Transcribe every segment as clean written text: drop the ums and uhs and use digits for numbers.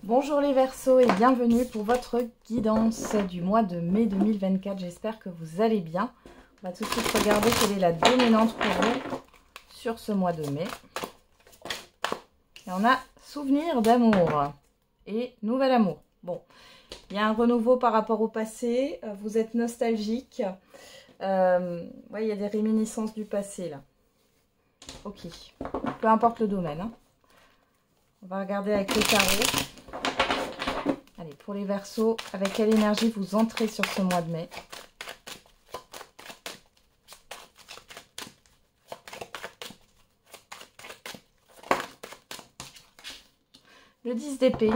Bonjour les Verseaux et bienvenue pour votre guidance du mois de mai 2024. J'espère que vous allez bien. On va tout de suite regarder quelle est la dominante pour vous sur ce mois de mai. Et on a souvenir d'amour et nouvel amour. Bon, il y a un renouveau par rapport au passé. Vous êtes nostalgique. Ouais, il y a des réminiscences du passé là. Ok, peu importe le domaine. Hein. On va regarder avec le tarot. Allez, pour les Verseaux, avec quelle énergie vous entrez sur ce mois de mai? Le 10 d'épée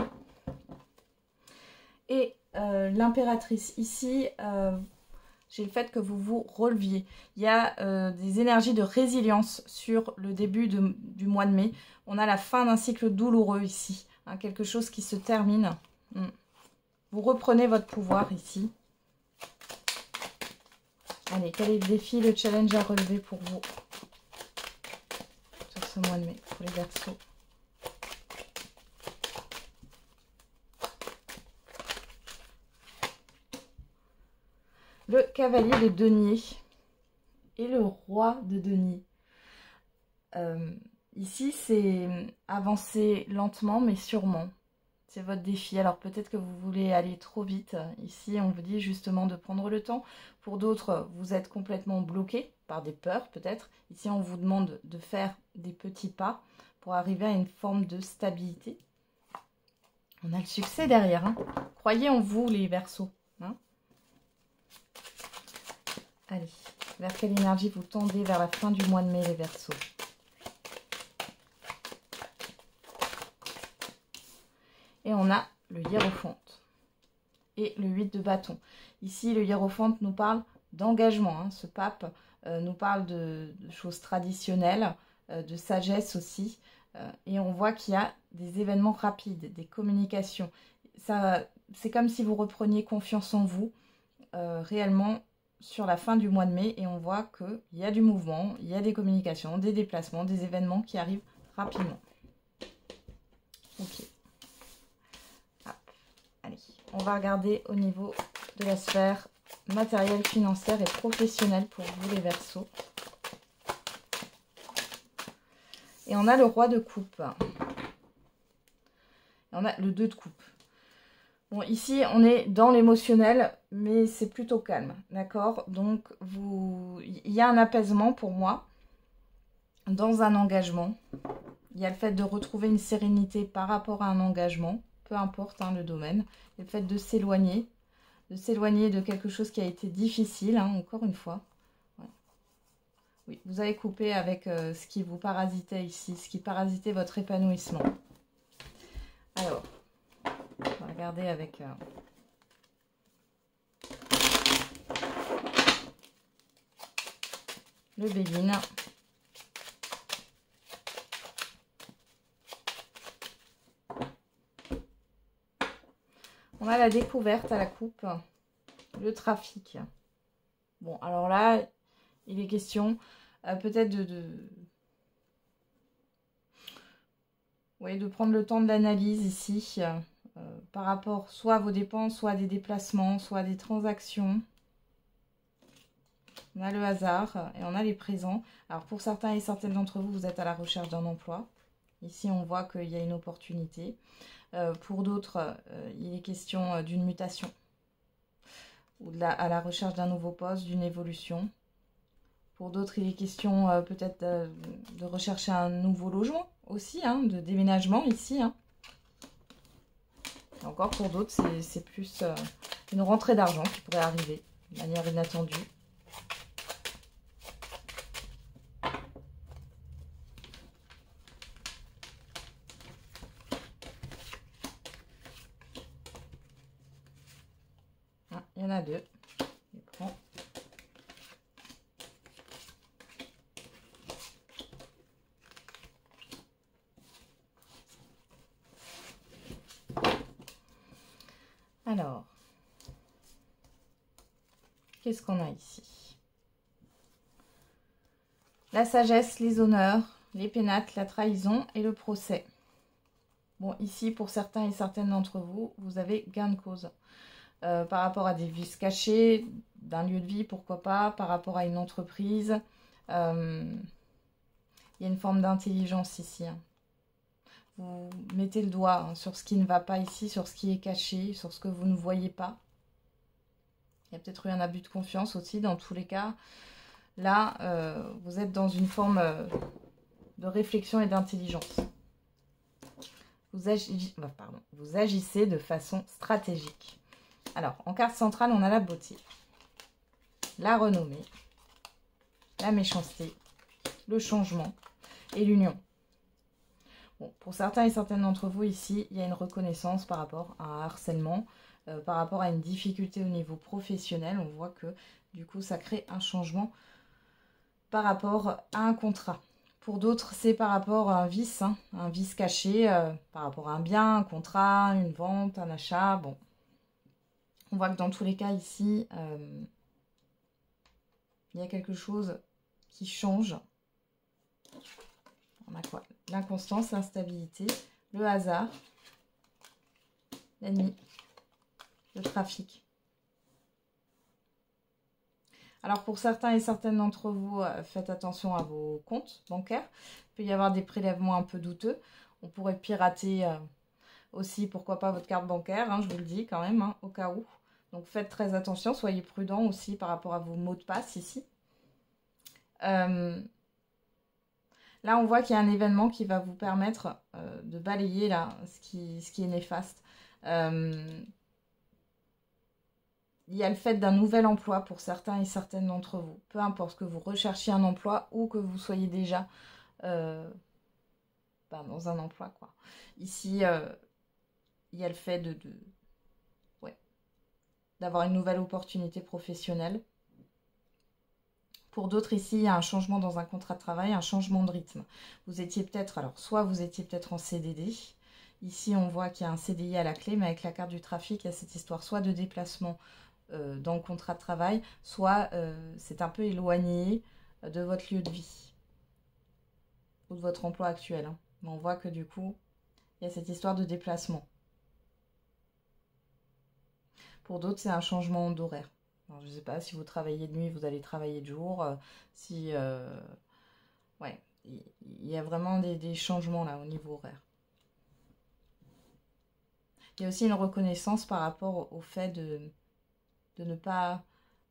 et l'impératrice. Ici, j'ai le fait que vous vous releviez. Il y a des énergies de résilience sur le début du mois de mai. On a la fin d'un cycle douloureux ici. Hein, quelque chose qui se termine. Vous reprenez votre pouvoir ici. Allez, quel est le défi, le challenge à relever pour vous sur ce mois de mai, pour les Verseaux? Le cavalier de denier et le roi de denier. Ici, c'est avancer lentement mais sûrement. C'est votre défi. Alors peut-être que vous voulez aller trop vite. Ici, on vous dit justement de prendre le temps. Pour d'autres, vous êtes complètement bloqué par des peurs peut-être. Ici, on vous demande de faire des petits pas pour arriver à une forme de stabilité. On a le succès derrière. Hein. Croyez en vous, les Verseaux. Hein. Allez, vers quelle énergie vous tendez vers la fin du mois de mai, les Verseaux? Et on a le hiérophante et le 8 de bâton. Ici, le hiérophante nous parle d'engagement. Hein. Ce pape nous parle de choses traditionnelles, de sagesse aussi. Et on voit qu'il y a des événements rapides, des communications. C'est comme si vous repreniez confiance en vous, réellement, sur la fin du mois de mai. Et on voit qu'il y a du mouvement, il y a des communications, des déplacements, des événements qui arrivent rapidement. Ok. Allez, on va regarder au niveau de la sphère matérielle, financière et professionnelle pour vous les Verseaux. Et on a le roi de coupe. Et on a le 2 de coupe. Bon, ici, on est dans l'émotionnel, mais c'est plutôt calme, d'accord? Donc, il y a un apaisement pour moi dans un engagement. Il y a le fait de retrouver une sérénité par rapport à un engagement. Peu importe hein, le domaine, le fait de s'éloigner de quelque chose qui a été difficile, hein, encore une fois. Ouais. Oui, vous avez coupé avec ce qui vous parasitait ici, ce qui parasitait votre épanouissement. Alors, on va regarder avec le Béline. On a la découverte à la coupe, le trafic. Bon, alors là, il est question peut-être de prendre le temps de l'analyse ici, par rapport soit à vos dépenses, soit à des déplacements, soit à des transactions. On a le hasard et on a les présents. Alors pour certains et certaines d'entre vous, vous êtes à la recherche d'un emploi. Ici, on voit qu'il y a une opportunité. Pour d'autres, il est question d'une mutation ou à la recherche d'un nouveau poste, d'une évolution. Pour d'autres, il est question peut-être de rechercher un nouveau logement aussi, hein, de déménagement ici. Hein. Et encore pour d'autres, c'est plus une rentrée d'argent qui pourrait arriver de manière inattendue. Il y en a deux. Je prends. Alors, qu'est-ce qu'on a ici? La sagesse, les honneurs, les pénates, la trahison et le procès. Bon, ici, pour certains et certaines d'entre vous, vous avez gain de cause. Par rapport à des vices cachés, d'un lieu de vie, pourquoi pas, par rapport à une entreprise. Il y a une forme d'intelligence ici. Hein. Vous mettez le doigt sur ce qui ne va pas ici, sur ce qui est caché, sur ce que vous ne voyez pas. Il y a peut-être eu un abus de confiance aussi, dans tous les cas. Là, vous êtes dans une forme de réflexion et d'intelligence. Vous agissez de façon stratégique. Alors, en carte centrale, on a la beauté, la renommée, la méchanceté, le changement et l'union. Bon, pour certains et certaines d'entre vous ici, il y a une reconnaissance par rapport à un harcèlement, par rapport à une difficulté au niveau professionnel. On voit que du coup, ça crée un changement par rapport à un contrat. Pour d'autres, c'est par rapport à un vice, hein, un vice caché, par rapport à un bien, un contrat, une vente, un achat. Bon, on voit que dans tous les cas ici, il y a quelque chose qui change. On a quoi? L'inconstance, l'instabilité, le hasard, l'ennemi, le trafic. Alors pour certains et certaines d'entre vous, faites attention à vos comptes bancaires. Il peut y avoir des prélèvements un peu douteux. On pourrait pirater aussi, pourquoi pas, votre carte bancaire, hein, je vous le dis quand même, hein, au cas où. Donc faites très attention, soyez prudents aussi par rapport à vos mots de passe ici. Là, on voit qu'il y a un événement qui va vous permettre de balayer là, ce qui est néfaste. Il y a le fait d'un nouvel emploi pour certains et certaines d'entre vous. Peu importe que vous recherchiez un emploi ou que vous soyez déjà dans un emploi, quoi. Ici, il y a le fait d'avoir une nouvelle opportunité professionnelle. Pour d'autres ici, il y a un changement dans un contrat de travail, un changement de rythme. Vous étiez peut-être, alors soit vous étiez peut-être en CDD. Ici, on voit qu'il y a un CDI à la clé, mais avec la carte du trafic, il y a cette histoire soit de déplacement dans le contrat de travail, soit c'est un peu éloigné de votre lieu de vie ou de votre emploi actuel. Hein. Mais on voit que du coup, il y a cette histoire de déplacement. Pour d'autres, c'est un changement d'horaire. Alors, je ne sais pas, si vous travaillez de nuit, vous allez travailler de jour. Ouais, il y a vraiment des changements là au niveau horaire. Il y a aussi une reconnaissance par rapport au fait de ne pas,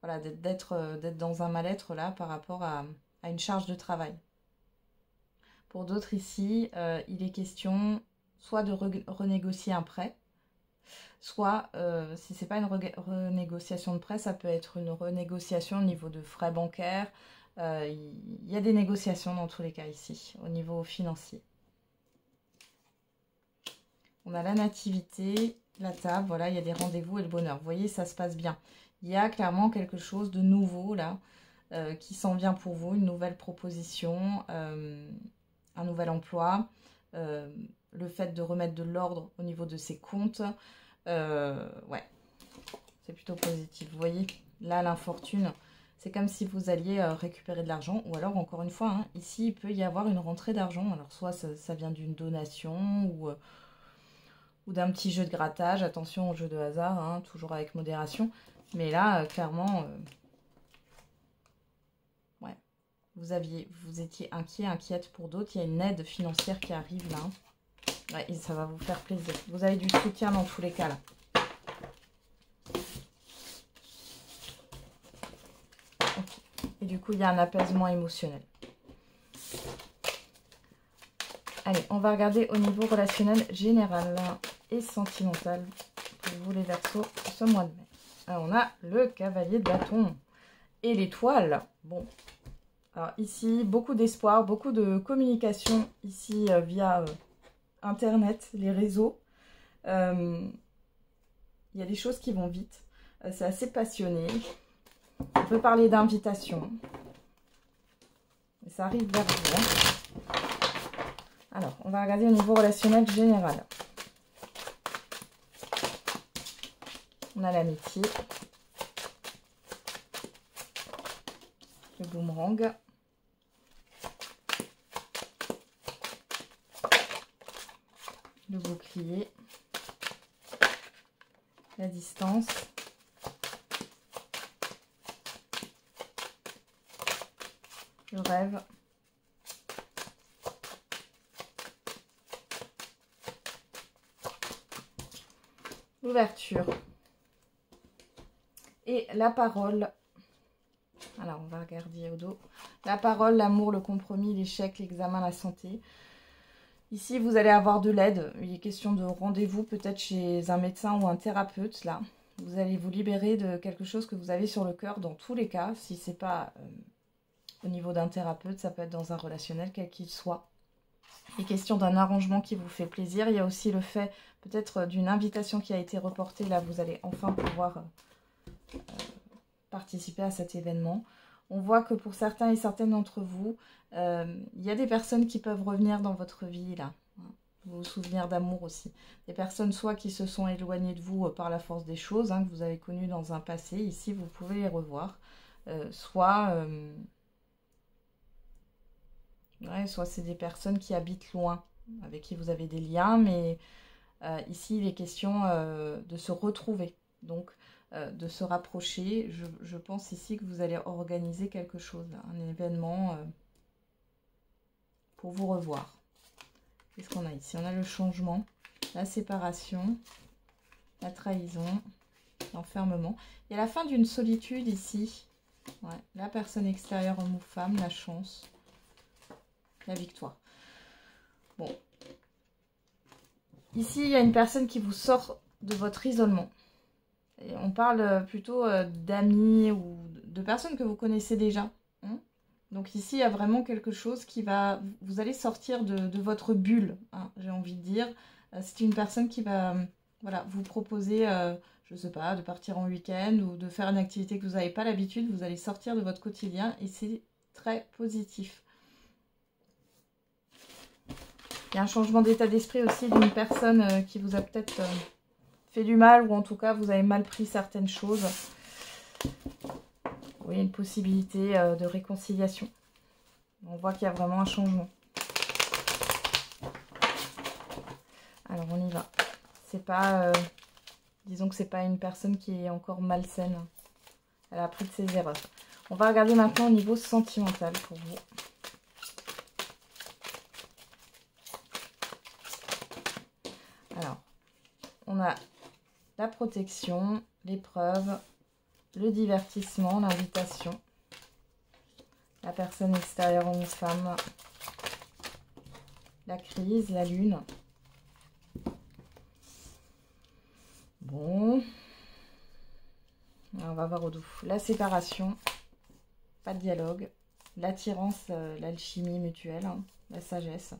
voilà, d'être dans un mal-être là par rapport à une charge de travail. Pour d'autres ici, il est question soit de renégocier un prêt, soit, si ce n'est pas une renégociation de prêt, ça peut être une renégociation au niveau de frais bancaires. Il y a des négociations dans tous les cas ici, au niveau financier. On a la nativité, la table, voilà, il y a des rendez-vous et le bonheur. Vous voyez, ça se passe bien. Il y a clairement quelque chose de nouveau là, qui s'en vient pour vous, une nouvelle proposition, un nouvel emploi, le fait de remettre de l'ordre au niveau de ses comptes. Ouais, c'est plutôt positif. Vous voyez, là, l'infortune, c'est comme si vous alliez récupérer de l'argent. Ou alors, encore une fois, hein, ici, il peut y avoir une rentrée d'argent. Alors, soit ça vient d'une donation ou d'un petit jeu de grattage. Attention au jeu de hasard, hein, toujours avec modération. Mais là, clairement, ouais, vous étiez inquiète pour d'autres. Il y a une aide financière qui arrive là. Ouais, et ça va vous faire plaisir. Vous avez du soutien dans tous les cas là. Okay. Et du coup, il y a un apaisement émotionnel. Allez, on va regarder au niveau relationnel général et sentimental pour vous les Verseaux ce mois de mai. Alors, on a le cavalier de bâton et l'étoile. Bon, alors ici, beaucoup d'espoir, beaucoup de communication ici via Internet, les réseaux. Il y a des choses qui vont vite. C'est assez passionné. On peut parler d'invitation. Ça arrive vers vous. Hein. Alors, on va regarder au niveau relationnel général. On a l'amitié. Le boomerang. Le bouquet. bouclier, la distance, le rêve, l'ouverture et la parole. Alors, on va regarder au dos. La parole, l'amour, le compromis, l'échec, l'examen, la santé. Ici, vous allez avoir de l'aide. Il est question de rendez-vous peut-être chez un médecin ou un thérapeute. Là, vous allez vous libérer de quelque chose que vous avez sur le cœur dans tous les cas. Si ce n'est pas au niveau d'un thérapeute, ça peut être dans un relationnel, quel qu'il soit. Il est question d'un arrangement qui vous fait plaisir. Il y a aussi le fait peut-être d'une invitation qui a été reportée. Là, vous allez enfin pouvoir participer à cet événement. On voit que pour certains et certaines d'entre vous, il y a des personnes qui peuvent revenir dans votre vie, là. Vos souvenirs d'amour aussi. Des personnes soit qui se sont éloignées de vous par la force des choses, que vous avez connues dans un passé. Ici, vous pouvez les revoir. Soit c'est des personnes qui habitent loin, avec qui vous avez des liens, mais ici, il est question de se retrouver. Donc, de se rapprocher. Je pense ici que vous allez organiser quelque chose, un événement pour vous revoir. Qu'est-ce qu'on a ici? On a le changement, la séparation, la trahison, l'enfermement. Il y a la fin d'une solitude ici. Ouais, la personne extérieure, homme ou femme, la chance, la victoire. Bon. Ici, il y a une personne qui vous sort de votre isolement. Et on parle plutôt d'amis ou de personnes que vous connaissez déjà. Donc ici, il y a vraiment quelque chose qui va... Vous allez sortir de votre bulle, j'ai envie de dire. C'est une personne qui va vous proposer, je ne sais pas, de partir en week-end ou de faire une activité que vous n'avez pas l'habitude. Vous allez sortir de votre quotidien et c'est très positif. Il y a un changement d'état d'esprit aussi d'une personne qui vous a peut-être... fait du mal, ou en tout cas vous avez mal pris certaines choses. Oui, une possibilité de réconciliation. On voit qu'il y a vraiment un changement. Alors on y va. C'est pas, disons que c'est pas une personne qui est encore malsaine. Elle a appris de ses erreurs. On va regarder maintenant au niveau sentimental pour vous. Alors, on a la protection, l'épreuve, le divertissement, l'invitation, la personne extérieure homme ou femme, la crise, la lune. Bon. Alors, on va voir au dos. La séparation, pas de dialogue, l'attirance, l'alchimie mutuelle, la sagesse.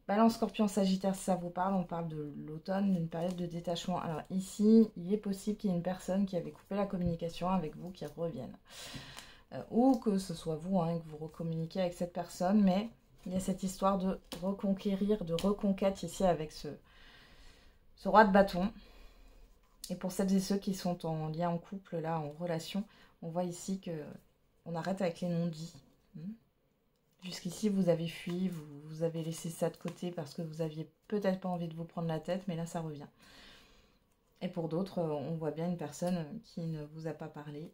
Balance, Scorpion, Sagittaire, si ça vous parle, on parle de l'automne, d'une période de détachement. Alors ici, il est possible qu'il y ait une personne qui avait coupé la communication avec vous qui revienne. Ou que ce soit vous, que vous recommuniquiez avec cette personne, mais il y a cette histoire de reconquérir, de reconquête ici avec ce roi de bâton. Et pour celles et ceux qui sont en lien en couple, là, en relation, on voit ici qu'on arrête avec les non-dits. Jusqu'ici, vous avez fui, vous avez laissé ça de côté parce que vous aviez peut-être pas envie de vous prendre la tête, mais là, ça revient. Et pour d'autres, on voit bien une personne qui ne vous a pas parlé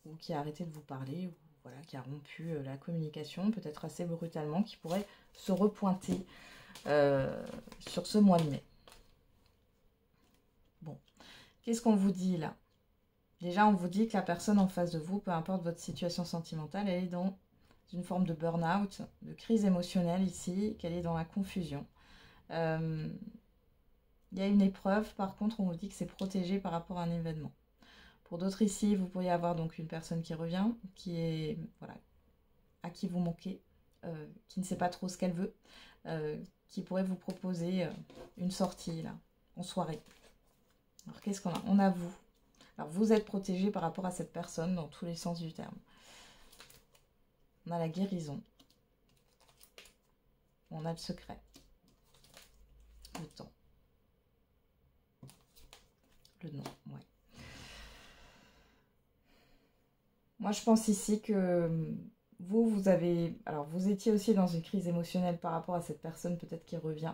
ou qui a arrêté de vous parler, ou voilà, qui a rompu la communication, peut-être assez brutalement, qui pourrait se repointer sur ce mois de mai. Bon, qu'est-ce qu'on vous dit là? Déjà, on vous dit que la personne en face de vous, peu importe votre situation sentimentale, elle est dans une forme de burn-out, de crise émotionnelle ici, qu'elle est dans la confusion. Il y a une épreuve, par contre, on vous dit que c'est protégé par rapport à un événement. Pour d'autres ici, vous pourriez avoir donc une personne qui revient, qui est, voilà, à qui vous manquez, qui ne sait pas trop ce qu'elle veut, qui pourrait vous proposer une sortie, là, en soirée. Alors, qu'est-ce qu'on a? On a vous. Alors, vous êtes protégé par rapport à cette personne dans tous les sens du terme. On a la guérison. On a le secret. Le temps. Le nom, ouais. Moi, je pense ici que vous avez... Alors, vous étiez aussi dans une crise émotionnelle par rapport à cette personne peut-être qui revient.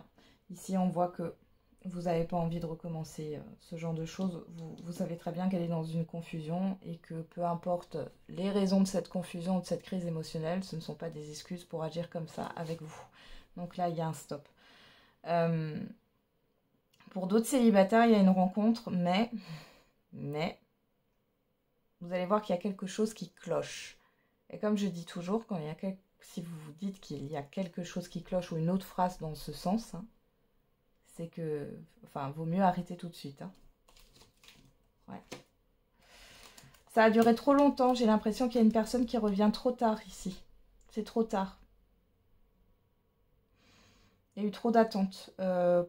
Ici, on voit que vous n'avez pas envie de recommencer ce genre de choses. Vous savez très bien qu'elle est dans une confusion et que peu importe les raisons de cette confusion ou de cette crise émotionnelle, ce ne sont pas des excuses pour agir comme ça avec vous. Donc là, il y a un stop. Pour d'autres célibataires, il y a une rencontre, mais vous allez voir qu'il y a quelque chose qui cloche. Et comme je dis toujours, si vous vous dites qu'il y a quelque chose qui cloche ou une autre phrase dans ce sens, hein, c'est que, vaut mieux arrêter tout de suite. Hein. Ouais. Ça a duré trop longtemps. J'ai l'impression qu'il y a une personne qui revient trop tard ici. C'est trop tard. Il y a eu trop d'attentes.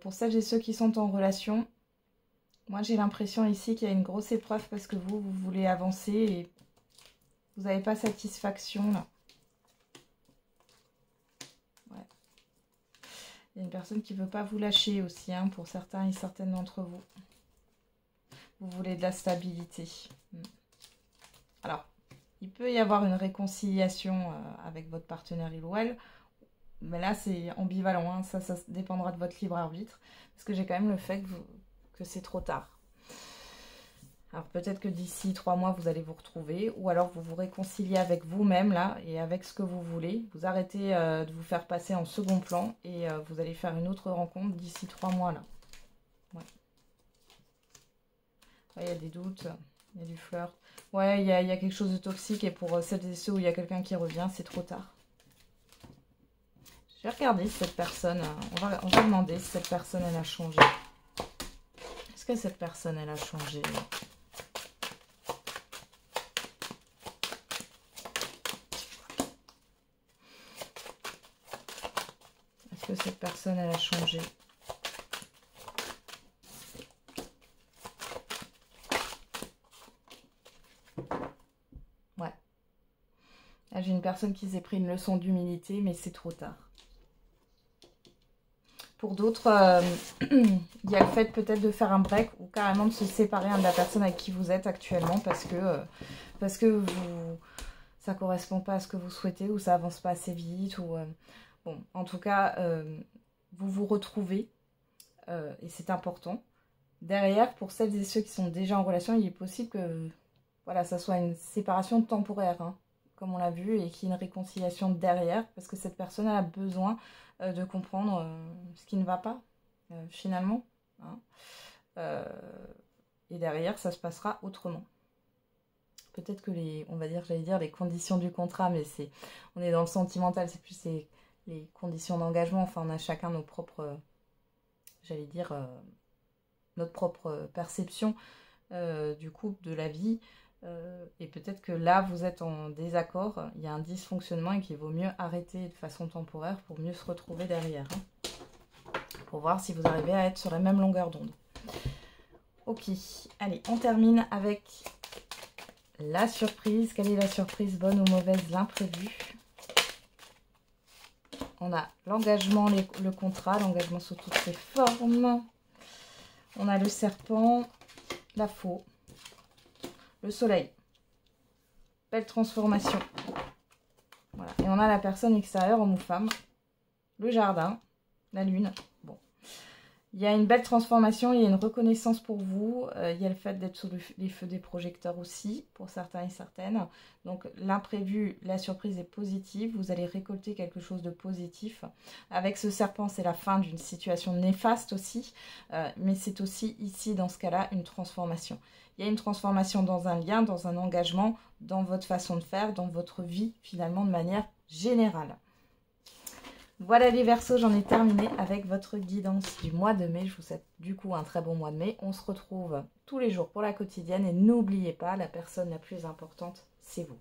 Pour celles et ceux qui sont en relation, moi j'ai l'impression ici qu'il y a une grosse épreuve parce que vous voulez avancer et vous n'avez pas satisfaction là. Ouais. Il y a une personne qui ne veut pas vous lâcher aussi, hein, pour certains et certaines d'entre vous. Vous voulez de la stabilité. Alors, il peut y avoir une réconciliation avec votre partenaire il ou elle. Mais là, c'est ambivalent, hein. Ça dépendra de votre libre arbitre. Parce que j'ai quand même le fait que c'est trop tard. Alors peut-être que d'ici 3 mois, vous allez vous retrouver. Ou alors vous vous réconciliez avec vous-même, là, et avec ce que vous voulez. Vous arrêtez de vous faire passer en second plan. Et vous allez faire une autre rencontre d'ici 3 mois, là. Ouais. Ouais, il y a des doutes, il y a du flirt. Ouais, il y a quelque chose de toxique. Et pour celles et ceux où il y a quelqu'un qui revient, c'est trop tard. Je vais regarder si cette personne, on va demander si cette personne, elle a changé. Est-ce que cette personne, elle a changé? Est-ce que cette personne, elle a changé? Ouais. Là, j'ai une personne qui s'est pris une leçon d'humilité, mais c'est trop tard. Pour d'autres, il y a le fait peut-être de faire un break ou carrément de se séparer de la personne avec qui vous êtes actuellement parce que ça ne correspond pas à ce que vous souhaitez ou ça avance pas assez vite. Bon, en tout cas, vous vous retrouvez et c'est important. Derrière, pour celles et ceux qui sont déjà en relation, il est possible que voilà, ça soit une séparation temporaire, hein, comme on l'a vu, et qu'il y ait une réconciliation derrière parce que cette personne elle a besoin de comprendre ce qui ne va pas, finalement. Hein. Et derrière, ça se passera autrement. Peut-être que les conditions du contrat, mais on est dans le sentimental, c'est plus les conditions d'engagement. Enfin, on a chacun nos propres, notre propre perception du couple, de la vie. Et peut-être que là, vous êtes en désaccord, il y a un dysfonctionnement et qu'il vaut mieux arrêter de façon temporaire pour mieux se retrouver derrière. Hein, pour voir si vous arrivez à être sur la même longueur d'onde. Ok, allez, on termine avec la surprise. Quelle est la surprise, bonne ou mauvaise, l'imprévu? On a l'engagement, le contrat, l'engagement sous toutes ses formes. On a le serpent, la faux. Le soleil, belle transformation. Voilà. Et on a la personne extérieure, homme ou femme, le jardin, la lune. Bon, il y a une belle transformation, il y a une reconnaissance pour vous. Il y a le fait d'être sous les feux des projecteurs aussi, pour certains et certaines. Donc l'imprévu, la surprise est positive. Vous allez récolter quelque chose de positif. Avec ce serpent, c'est la fin d'une situation néfaste aussi. Mais c'est aussi ici, dans ce cas-là, une transformation. Il y a une transformation dans un lien, dans un engagement, dans votre façon de faire, dans votre vie, finalement, de manière générale. Voilà les Verseaux, j'en ai terminé avec votre guidance du mois de mai. Je vous souhaite du coup un très bon mois de mai. On se retrouve tous les jours pour la quotidienne. Et n'oubliez pas, la personne la plus importante, c'est vous.